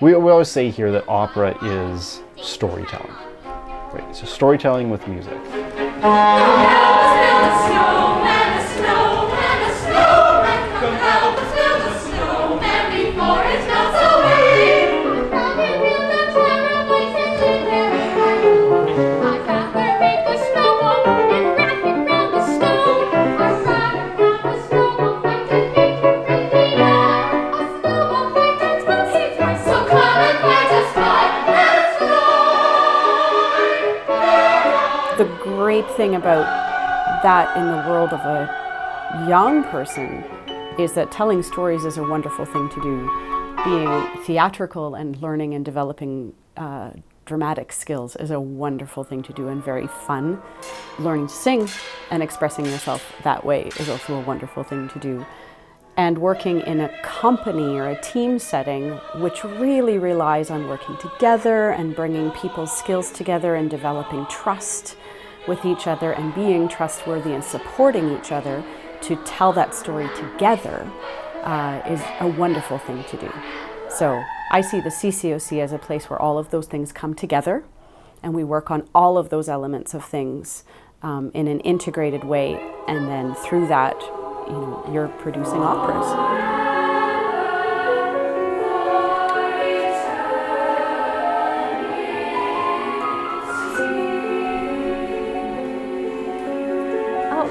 We always say here that opera is storytelling. Right? So storytelling with music. The great thing about that in the world of a young person is that telling stories is a wonderful thing to do. Being theatrical and learning and developing dramatic skills is a wonderful thing to do and very fun. Learning to sing and expressing yourself that way is also a wonderful thing to do. And working in a company or a team setting, which really relies on working together and bringing people's skills together and developing trust with each other and being trustworthy and supporting each other to tell that story together is a wonderful thing to do. So I see the CCOC as a place where all of those things come together and we work on all of those elements of things in an integrated way, and then through that, you're producing operas.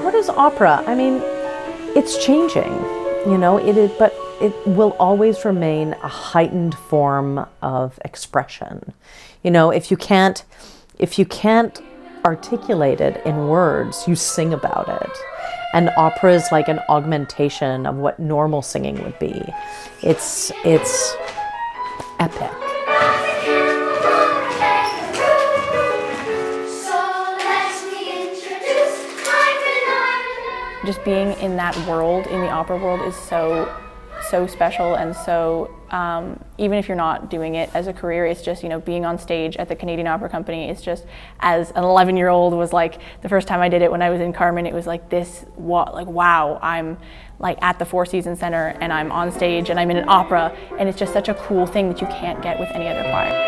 What is opera? I mean, it's changing, it is, but it will always remain a heightened form of expression. If you can't articulate it in words, you sing about it. And opera is like an augmentation of what normal singing would be. It's epic. Just being in that world, in the opera world, is so special, and so even if you're not doing it as a career, it's just being on stage at the Canadian Opera Company. It's just, as an 11-year-old was like, the first time I did it when I was in Carmen, it was like wow, I'm like at the Four Seasons Center and I'm on stage and I'm in an opera, and it's just such a cool thing that you can't get with any other choir.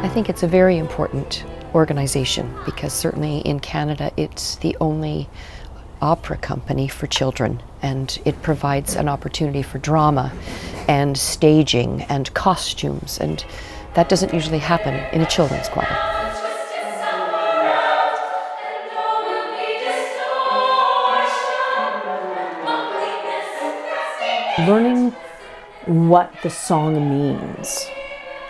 I think it's a very important organization because certainly in Canada it's the only opera company for children, and it provides an opportunity for drama and staging and costumes, and that doesn't usually happen in a children's choir. Learning what the song means.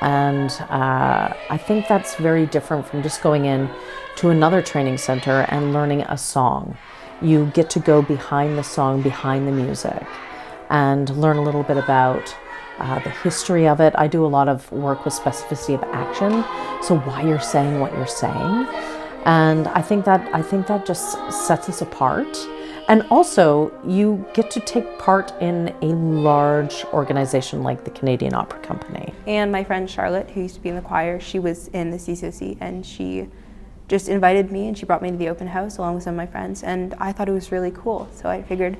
And I think that's very different from just going in to another training center and learning a song. You get to go behind the song, behind the music, and learn a little bit about the history of it. I do a lot of work with specificity of action, so why you're saying what you're saying. And I think that just sets us apart. And also, you get to take part in a large organization like the Canadian Opera Company. And my friend Charlotte, who used to be in the choir, she was in the CCOC, and she just invited me and she brought me to the open house along with some of my friends, and I thought it was really cool. So I figured,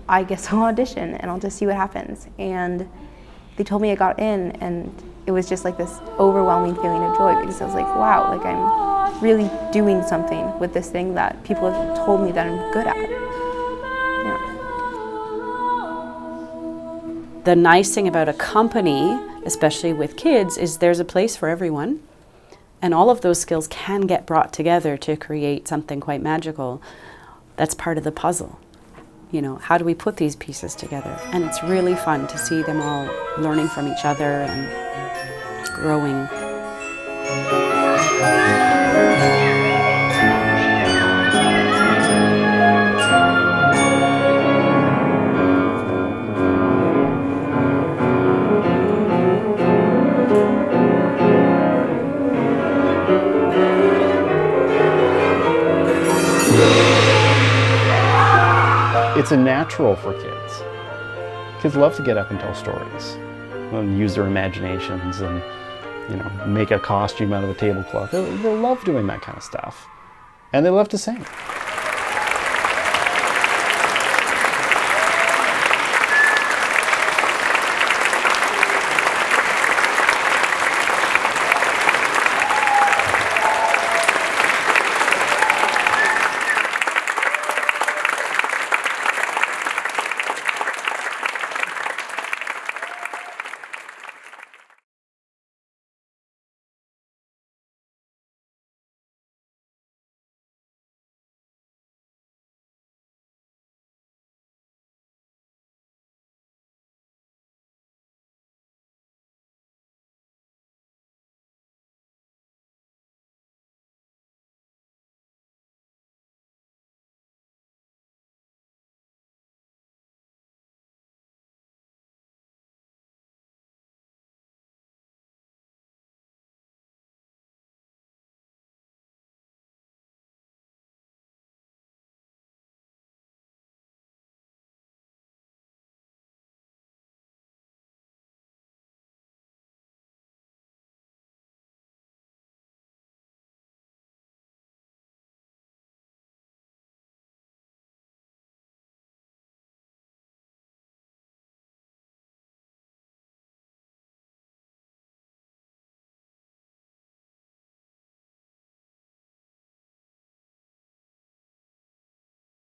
I guess I'll audition and I'll just see what happens. And they told me I got in, and it was just like this overwhelming feeling of joy, because I was like, wow, like I'm really doing something with this thing that people have told me that I'm good at. Yeah. The nice thing about a company, especially with kids, is there's a place for everyone, and all of those skills can get brought together to create something quite magical. That's part of the puzzle. How do we put these pieces together? And it's really fun to see them all learning from each other and growing. It's a natural for kids. Kids love to get up and tell stories. and use their imaginations and, make a costume out of a tablecloth. They love doing that kind of stuff. And they love to sing.